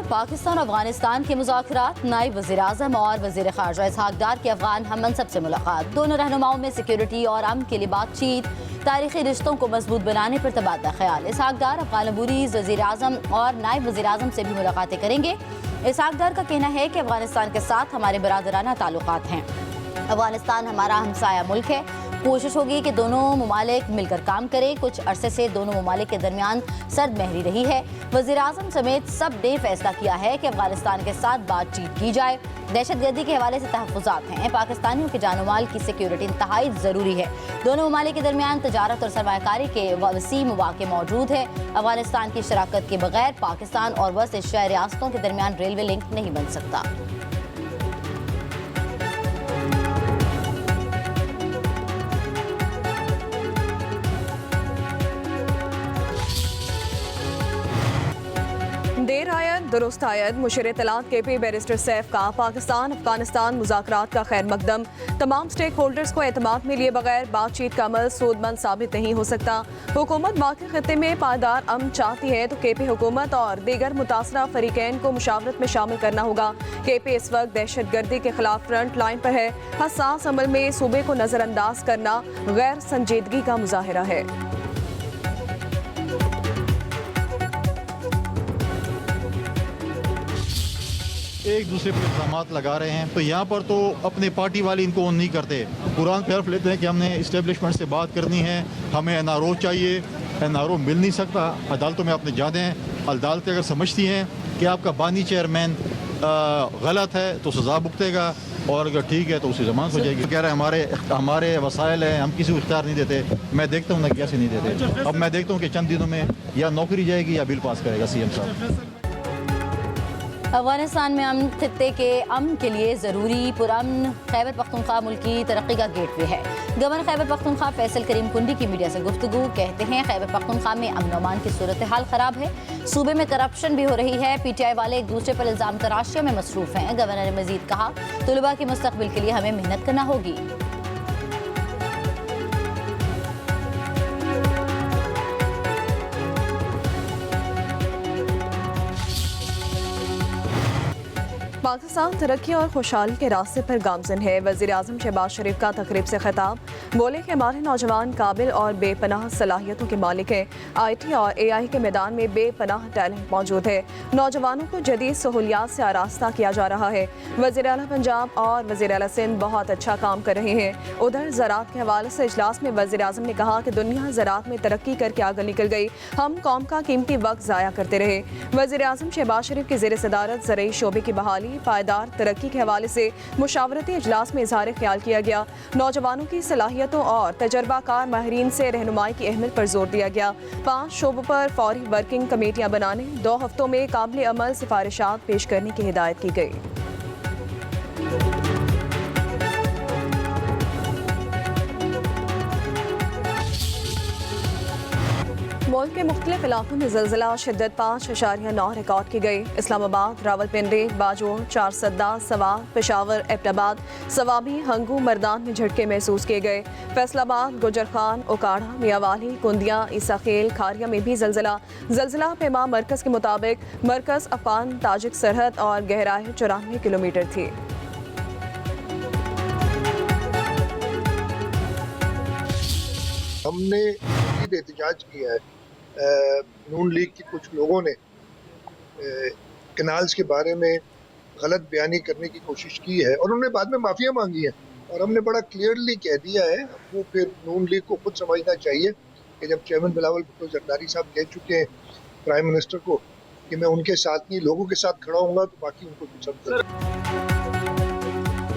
पाकिस्तान और अफगानिस्तान के मुज़ाकरात, नायब वज़ीर-ए-आज़म और वज़ीर ख़ारजा इसहाक़ डार की अफगान हम मनसब से मुलाकात। दोनों रहनुमाओं में सिक्योरिटी और अमन के लिए बातचीत, तारीख़ी रिश्तों को मजबूत बनाने पर तबादला ख्याल। इसहाक़ डार अफ़गान अबूरीज़ वज़ीर-ए-आज़म और नायब वज़ीर-ए-आज़म से भी मुलाकातें करेंगे। इसहाक़ डार का कहना है कि अफगानिस्तान के साथ हमारे बरादराना ताल्लुकात हैं। अफगानिस्तान हमारा हमसाया मुल्क है। कोशिश होगी कि दोनों ममालिक मिलकर काम करें। कुछ अरसे से दोनों ममालिक के दरमियान सर्द महरी रही है। वज़ीर-ए-आज़म समेत सब ने फैसला किया है कि अफगानिस्तान के साथ बातचीत की जाए। दहशतगर्दी के हवाले से तहफ़्फ़ुज़ात हैं। पाकिस्तानियों के जान माल की सिक्योरिटी इंतहाई ज़रूरी है। दोनों ममालिक के दरमियान तजारत और सरमायाकारी के वसीअ मौक़े मौजूद है। अफगानिस्तान की शराकत के बगैर पाकिस्तान और वस्त एशियाई रियासतों के दरमियान रेलवे लिंक नहीं बन सकता। देर आयत दुरुस्त आयत मुशीर इत्तलात KP बैरिस्टर सैफ का पाकिस्तान अफगानिस्तान मुज़ाकरात का खैर मकदम। तमाम स्टेक होल्डर्स को एतमाद में लिए बगैर बातचीत का अमल सूदमंद साबित नहीं हो सकता। हुकूमत वाक़ई खित्ते में पायदार अमन चाहती है तो KP हुकूमत और दीगर मुतासरा फरीकैन को मुशावरत में शामिल करना होगा। KP इस वक्त दहशत गर्दी के खिलाफ फ्रंट लाइन पर है। हसास अमल में सूबे को नज़रअंदाज करना गैर संजीदगी का मुजाहिरा है। एक दूसरे पर इल्ज़ामात लगा रहे हैं, तो यहाँ पर तो अपने पार्टी वाले इनको ऑन नहीं करते। कुरान पे हर्फ लेते हैं कि हमने इस्टेब्लिशमेंट से बात करनी है, हमें NRO चाहिए। NRO मिल नहीं सकता। अदालतों में आपने जाने हैं, अदालतें अगर समझती हैं कि आपका बानी चेयरमैन गलत है तो सज़ा भुगतेगा, और अगर ठीक है तो उसी ज़मानत हो जाएगी। कह रहे हैं हमारे वसाइल हैं, हम किसी को इख्तियार नहीं देते। मैं देखता हूँ ना कैसे नहीं देते। अब मैं देखता हूँ कि चंद दिनों में या नौकरी जाएगी या बिल पास करेगा CM साहब। अफगानिस्तान में अमन खित्ते के अमन के लिए ज़रूरी पुरअमन खैबर पख्तूनख्वा मुल्क की तरक्की का गेटवे है। गवर्नर खैबर पख्तूनख्वा फैसल करीम कुंडी की मीडिया से गुफ्तगू। कहते हैं खैबर पख्तूनख्वा में अमन अमान की सूरत हाल ख़राब है। सूबे में करप्शन भी हो रही है। PTI वाले एक दूसरे पर इल्ज़ाम तराशियों में मसरूफ़ हैं। गवर्नर ने मज़ीद कहा, तुलबा के मुस्तक़बिल के लिए हमें मेहनत करना होगी। पाकिस्तान तरक्की और खुशहाली के रास्ते पर गामज़न है। वज़ीर-ए-आज़म शहबाज शरीफ का तकरीब से खिताब। बोले कि हमारे नौजवान काबिल और बेपनाह सलाहियतों के मालिक हैं। IT और AI के मैदान में बेपनाह टैलेंट मौजूद है। नौजवानों को जदीद सहूलियात से आरास्ता किया जा रहा है। वज़ीर आला पंजाब और वज़ीर आला सिंध बहुत अच्छा काम कर रहे हैं। उधर ज़राअत के हवाले से इजलास में वज़ीर-ए-आज़म ने कहा कि दुनिया ज़राअत में तरक्की करके आगे निकल गई, हम कौम का कीमती वक्त ज़ाया करते रहे। वज़ीर-ए-आज़म शहबाज शरीफ की ज़ेर सदारत ज़रई शोबे की बहाली, पायदार तरक्की के हवाले से मुशावरती इजलास में इज़हार ख्याल किया गया। नौजवानों की सलाहियतों और तजर्बाकार माहिरीन से रहनुमाई की अहमियत पर जोर दिया गया। 5 शोबों पर फौरी वर्किंग कमेटियां बनाने, 2 हफ्तों में काबिल अमल सिफारिशात पेश करने की हिदायत की गई। मुल्क के मुख्तलिफ इलाकों में ज़लज़ला शिद्दत 5.9 रिकॉर्ड की गई। इस्लामाबाद, रावलपिंडी, बाजोर, चारसद्दा, सवार, पेशावर, एबटाबाद, सवाबी, हंगू, मर्दान में झटके महसूस किए गए। फैसलाबाद, गुजरखान, ओकाड़ा, मियावाली, कुंदिया, ईसाखेल, खारिया में भी ज़लज़ला पैमा मरकज़ के मुताबिक मरकज़ अफगान ताजिक सरहद और गहराई 94 किलोमीटर थी। हमने एहतजाज किया है। नून लीग के कुछ लोगों ने कैनाल्स के बारे में गलत बयानी करने की कोशिश की है और उन्होंने बाद में माफिया मांगी है, और हमने बड़ा क्लियरली कह दिया है। वो फिर नून लीग को खुद समझना चाहिए कि जब चेयरमैन बिलावल भुट्टो जरदारी साहब कह चुके हैं प्राइम मिनिस्टर को कि मैं उनके साथ नहीं लोगों के साथ खड़ा हूँगा, तो बाकी उनको पसंद।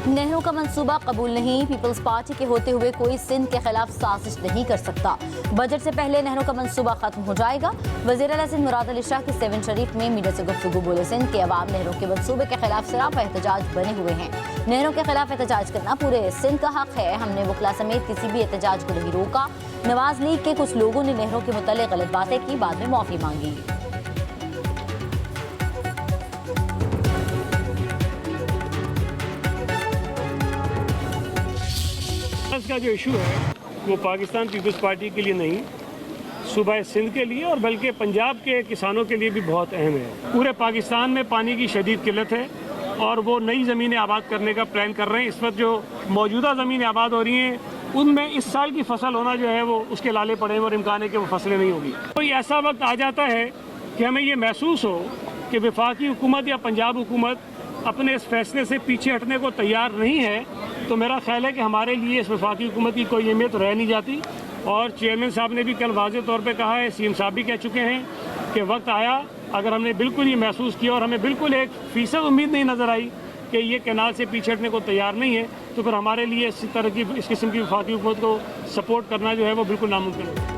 नहरों का मंसूबा कबूल नहीं। पीपल्स पार्टी के होते हुए कोई सिंध के खिलाफ साजिश नहीं कर सकता। बजट से पहले नहरों का मंसूबा खत्म हो जाएगा। वज़ीर आला सिंध मुराद अली शाह की 7 शरीफ में मीडिया से गुफ्तगू। बोले, सिंध के अवाम नहरों के मंसूबे के खिलाफ सरापा एहतजाज बने हुए हैं। नहरों के खिलाफ एहतजाज करना पूरे सिंध का हक है। हमने वकला समेत किसी भी एहतजाज को नहीं रोका। नवाज लीग के कुछ लोगों ने नहरों के मुतल्लिक़ गलत बातें की, बाद में माफ़ी मांगी। का जो इशू है वो पाकिस्तान पीपल्स पार्टी के लिए नहीं, सूबा सिंध के लिए और बल्कि पंजाब के किसानों के लिए भी बहुत अहम है। पूरे पाकिस्तान में पानी की शदीद किल्लत है और वो नई ज़मीनें आबाद करने का प्लान कर रहे हैं। इस वक्त जो मौजूदा ज़मीनें आबाद हो रही हैं उनमें इस साल की फसल होना जो है वो उसके लाले पड़े हैं और इम्कान है कि वो फसलें नहीं होगी। कोई ऐसा वक्त आ जाता है कि हमें ये महसूस हो कि वफाकी हुकूमत या पंजाब हुकूमत अपने इस फैसले से पीछे हटने को तैयार नहीं है, तो मेरा ख्याल है कि हमारे लिए इस वफाकी हुकूमत की कोई अहमियत रह नहीं जाती। और चेयरमैन साहब ने भी कल वाज़ेह तौर पे कहा है, सीएम साहब भी कह चुके हैं कि वक्त आया, अगर हमने बिल्कुल ये महसूस किया और हमें बिल्कुल 1% उम्मीद नहीं नज़र आई कि ये कैनाल से पीछे हटने को तैयार नहीं है, तो फिर हमारे लिए इस तरह की इस किस्म की वफाकी हुकूमत को सपोर्ट करना जो है वो बिल्कुल नामुमकिन है।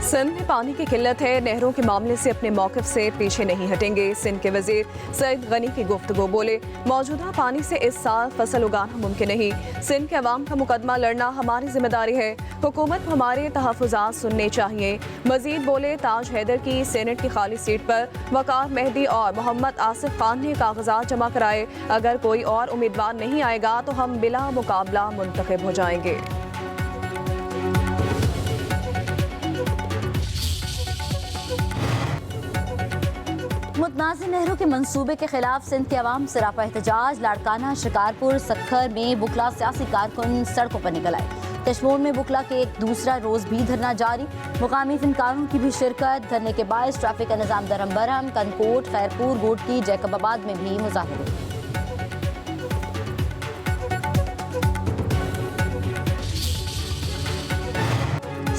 सिंध में पानी की किल्लत है, नहरों के मामले से अपने मौक़िफ़ से पीछे नहीं हटेंगे। सिंध के वज़ीर सईद गनी की गुफ्तगू, बोले मौजूदा पानी से इस साल फसल उगाना मुमकिन नहीं। सिंध के अवाम का मुकदमा लड़ना हमारी जिम्मेदारी है, हुकूमत को हमारे तहफ़्फ़ुज़ात सुनने चाहिए। मज़ीद बोले ताज हैदर की सेनेट की खाली सीट पर वकार मेहदी और मोहम्मद आसिफ खान ने कागजात जमा कराए। अगर कोई और उम्मीदवार नहीं आएगा तो हम बिला मुकाबला मुंतखब हो जाएंगे। मुतनाज़िम नहरों के मंसूबे के खिलाफ सिंध के अवाम सरापा एहतजाज। लाड़काना, शिकारपुर, सखर में बुकला सियासी कारकुन सड़कों पर निकल आए। कश्मीर में बुकला के एक दूसरा रोज भी धरना जारी। मुकामी फनकारों की भी शिरकत। धरने के बायस ट्रैफिक का निज़ाम दरम बरहम। कनकोट, खैरपुर, गोटकी, जैकबाबाद में भी मुजाहिरे।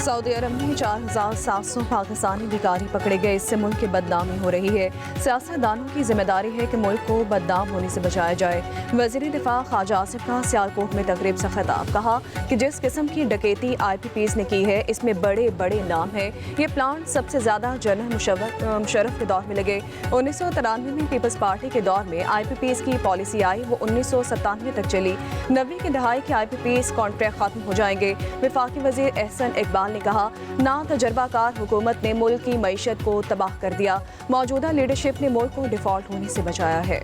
सऊदी अरब में 4700 पाकिस्तानी भिखारी पकड़े गए। इससे मुल्क की बदनामी हो रही है। सियासतदानों की जिम्मेदारी है कि मुल्क को बदनाम होने से बचाया जाए। वज़ीर दिफा ख्वाजा आसिफ का सियालकोट में तकरीब से खिताब, कहा कि जिस किस्म की डकैती IPPs ने की है इसमें बड़े बड़े नाम हैं। ये प्लांट सबसे ज़्यादा जनरल मुशर्रफ के दौर में लगे। 1993 में पीपल्स पार्टी के दौर में IPPs की पॉलिसी आई, वो 1997 तक चली। 90 की दहाई के IPPs कॉन्ट्रैक्ट खत्म हो जाएंगे। वफाकी वज़ीर एहसन इकबाल ने कहा, ना तजर्बाकार हुकूमत ने मुल्क की मईशत को तबाह कर दिया, मौजूदा लीडरशिप ने मुल्क को डिफॉल्ट होने से बचाया है।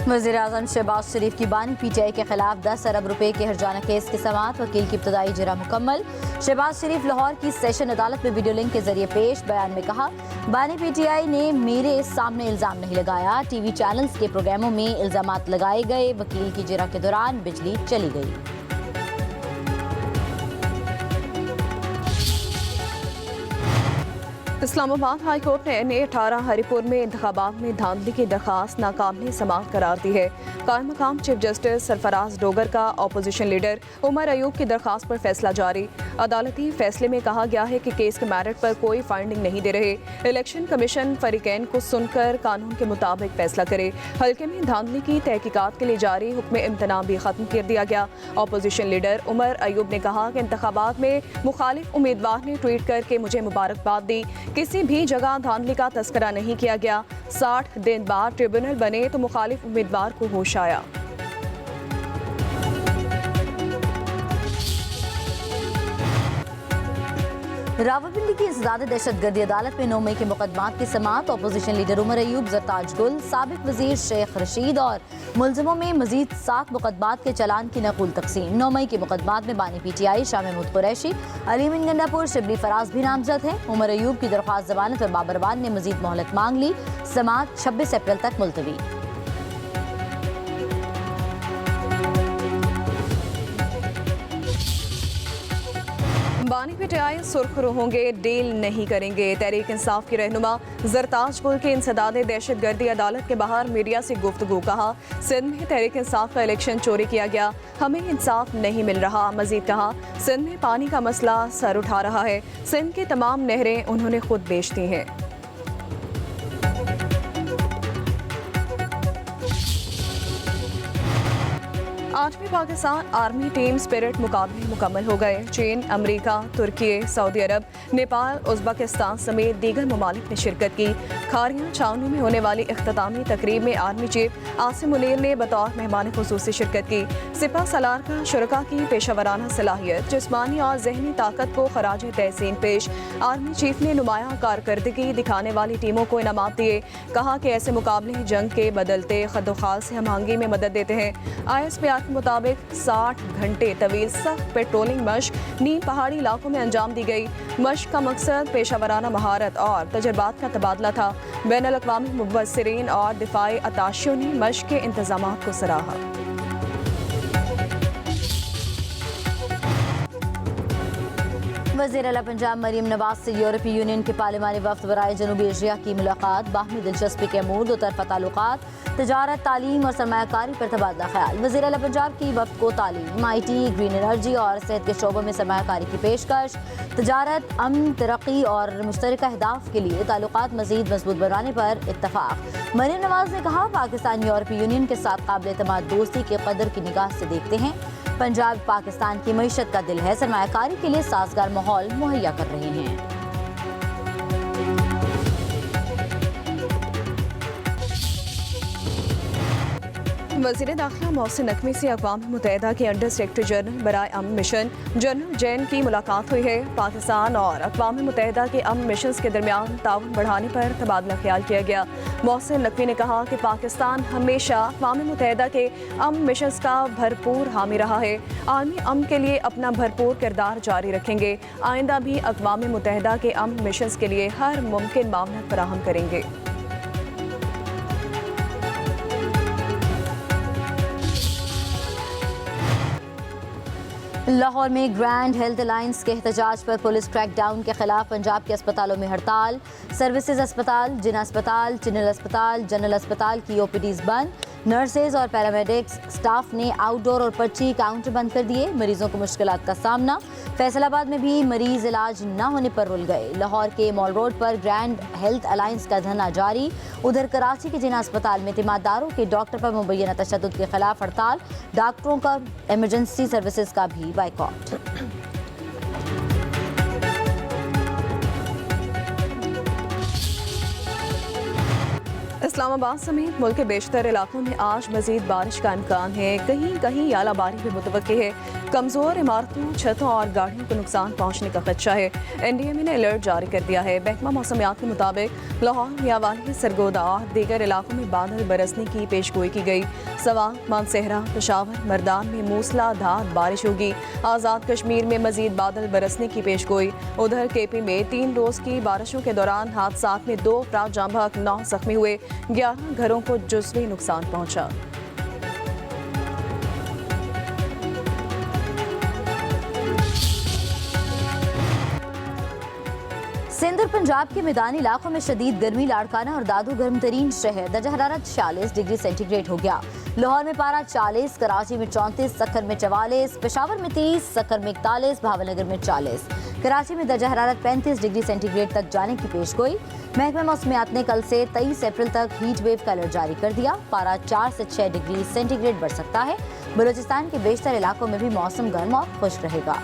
वज़ीर-ए-आज़म शहबाज शरीफ की बानी PTI के खिलाफ 10 अरब रुपए के हर्जाना केस की समाअत। वकील की इब्तदाई इजरा मुकम्मल। शहबाज शरीफ लाहौर की सेशन अदालत में वीडियो लिंक के जरिए पेश। बयान में कहा, बानी PTI ने मेरे सामने इल्ज़ाम नहीं लगाया, TV चैनल्स के प्रोग्रामों में इल्ज़ामात लगाए गए। वकील की इजरा के दौरान बिजली चली गई। इस्लामाबाद हाई कोर्ट ने 18 हरिपुर में इंतखाबात में धांधली की दरख्वास्त नाकाबिल समाअत करार दी है। कायम मकाम चीफ जस्टिस सरफराज डोगर का अपोजिशन लीडर उमर अयूब की दरख्वास्त पर फैसला जारी। अदालती फैसले में कहा गया है कि केस के मेरिट पर कोई फाइंडिंग नहीं दे रहे। इलेक्शन कमीशन फरीकैन को सुनकर कानून के मुताबिक फैसला करे। हल्के में धांधली की तहकीकात के लिए जारी हुक्म इम्तना भी खत्म कर दिया गया। अपोजिशन लीडर उमर अयूब ने कहा कि इंतखाबात में मुखालिफ उम्मीदवार ने ट्वीट करके मुझे मुबारकबाद दी। किसी भी जगह धांधली का तस्करा नहीं किया गया। 60 दिन बाद ट्रिब्यूनल बने तो मुखालिफ उम्मीदवार को होश आया। रावलपिंडी की इंसदाद दहशतगर्दी अदालत में 9 मई के मुकदमात की समाअत। अपोजिशन लीडर उमर अयूब, जरताज गुल, साबिक वजीर शेख रशीद और मुलजमों में मजीद 7 मुकदमात के चलान की नकुल तकसीम। 9 मई के मुकदमात में बानी PTI, शाह महमूद कुरैशी, अली मिन गंडापुर, शिबली फराज भी नामजद हैं। उमर अयूब की दरख्वास्त जमानत पर बाबरबान ने मजीद मोहलत मांग ली। समाअत 26 अप्रैल तक मुलतवी। बानी PTI सुर्खरू होंगे, डील नहीं करेंगे। तहरीक इंसाफ की रहनुमा जरताज गुल की इंसदाद दहशतगर्दी अदालत के बाहर मीडिया से गुफ्तगू, कहा सिंध में तहरीक इंसाफ का इलेक्शन चोरी किया गया, हमें इंसाफ नहीं मिल रहा। मजीद कहा सिंध में पानी का मसला सर उठा रहा है, सिंध की तमाम नहरें उन्होंने खुद बेच दी हैं। 8वीं पाकिस्तान आर्मी टीम स्पिरिट मुकाबले मुकम्मल हो गए। चीन, अमेरिका, तुर्की, सऊदी अरब, नेपाल, उज़्बेकिस्तान समेत दीगर ममालिक ने शिरकत की। खारियां छावनी में होने वाली इख्तितामी तकरीब में आर्मी चीफ आसिम मुनीर ने बतौर मेहमान खुसूसी शिरकत की। सिपा सलार का शुरका की पेशावराना सलाहियत, जिस्मानी और जहनी ताकत को खराज तहसीन पेश। आर्मी चीफ ने नुमायां कारकर्दगी दिखाने वाली टीमों को इनामात दिए। कहा कि ऐसे मुकाबले जंग के बदलते खदोखाल से हम आहंगी में मदद देते हैं। ISPR के मुताबिक 60 घंटे तवील सख्त पेट्रोलिंग मशक नीम पहाड़ी इलाकों में अंजाम दी गई। मशक का मकसद पेशावराना महारत और तजर्बात का तबादला था। बैनुल-अक़वामी मुबस्सिरीन और दिफाई अताशियों ने मशक के इंतजामात को सराहा। वज़ीर आला पंजाब मरीम नवाज से यूरोपीय यूनियन के पार्लिमानी वफ्द बराए जनूबी एशिया की मुलाकात। बाहमी दिलचस्पी के अमूर, दो तरफ़ा ताल्लुकात, तजारत, तालीम और सरमायाकारी पर तबादला ख्याल। वज़ीर आला पंजाब की वफ्द को तालीम, IT, ग्रीन एनर्जी और सेहत के शोबों में सरमायाकारी की पेशकश, तजारत, अमन, तरक्की और मुश्तरका अहदाफ के लिए ताल्लुकात मज़ीद मजबूत बनाने पर इत्तफाक। मरीम नवाज ने कहा, पाकिस्तान यूरोपीय यूनियन के साथ काबिल एतमाद दोस्ती के कदर की निगाह से देखते हैं। पंजाब पाकिस्तान की मईशत का दिल है, सरमायाकारी के लिए साजगार माहौल मुहैया कर रहे हैं। वज़ीर दाखिला मोहसिन नकवी से अक़वाम मुत्तहिदा के अंडर सेक्रेटरी जनरल बराए अमन मिशन जनरल जैन की मुलाकात हुई है। पाकिस्तान और अक़वाम मुत्तहिदा के अमन मिशन के दरमियान ताउन बढ़ाने पर तबादला ख्याल किया गया। मोहसिन नकवी ने कहा कि पाकिस्तान हमेशा अक़वाम मुत्तहिदा के अमन मिशन का भरपूर हामी रहा है। आलमी अमन के लिए अपना भरपूर किरदार जारी रखेंगे। आइंदा भी अक़वाम मुत्तहिदा के अमन मिशन के लिए हर मुमकिन मामला फराहम करेंगे। लाहौर में ग्रैंड हेल्थ अलायंस के एहतजाज पर पुलिस क्रैकडाउन के खिलाफ पंजाब के अस्पतालों में हड़ताल। सर्विसेज अस्पताल, जिना अस्पताल, चिनल अस्पताल, जनरल अस्पताल की OPDs बंद। नर्सेज और पैरामेडिक्स स्टाफ ने आउटडोर और पर्ची काउंटर बंद कर दिए। मरीजों को मुश्किलात का सामना। फैसलाबाद में भी मरीज इलाज न होने पर रुल गए। लाहौर के मॉल रोड पर ग्रैंड हेल्थ अलायंस का धरना जारी। उधर कराची के जिना अस्पताल में तिमादारों के डॉक्टर पर मुबैना तशद्दुद के खिलाफ हड़ताल। डॉक्टरों का इमरजेंसी सर्विसेज का भी बाइकआउट। इस्लामाबाद समेत मुल्क के बेशतर इलाकों में आज मजीद बारिश का इम्कान है। कहीं कहीं आलाबारी भी मुतवक्की है। कमज़ोर इमारतों, छतों और गाड़ियों को नुकसान पहुँचने का खदशा है। NDMA ने अलर्ट जारी कर दिया है। महकमा मौसमियात के मुताबिक लाहौर, मियावाली, सरगोदा और दीगर इलाकों में बादल बरसने की पेशगोई की गई। सवाल, मानसहरा, पेशावर, मरदान में मूसलाधार बारिश होगी। आज़ाद कश्मीर में मजीद बादल बरसने की पेशगोई। उधर KP में 3 रोज़ की बारिशों के दौरान हादसात में 2 अफराद जाँ बहक, 9 जख्मी हुए। 11 घरों को जुज़वी नुकसान पहुंचा। सिंध और पंजाब के मैदानी इलाकों में शदीद गर्मी। लाड़काना और दादू गर्म तरीन शहर। दर्जा हरारत 46 डिग्री सेंटीग्रेड हो गया। लाहौर में पारा 40, कराची में 34, सक्कर में 44, पेशावर में 30, सक्कर में 41, भावनगर में 40। कराची में दर्जा हरारत 35 डिग्री सेंटीग्रेड तक जाने की पेशगोई। महकमा मौसमियात ने कल से 23 अप्रैल तक हीट वेव का अलर्ट जारी कर दिया। पारा 4 से 6 डिग्री सेंटीग्रेड बढ़ सकता है। बलूचिस्तान के बेशतर इलाकों में भी मौसम गर्म और खुश्क रहेगा।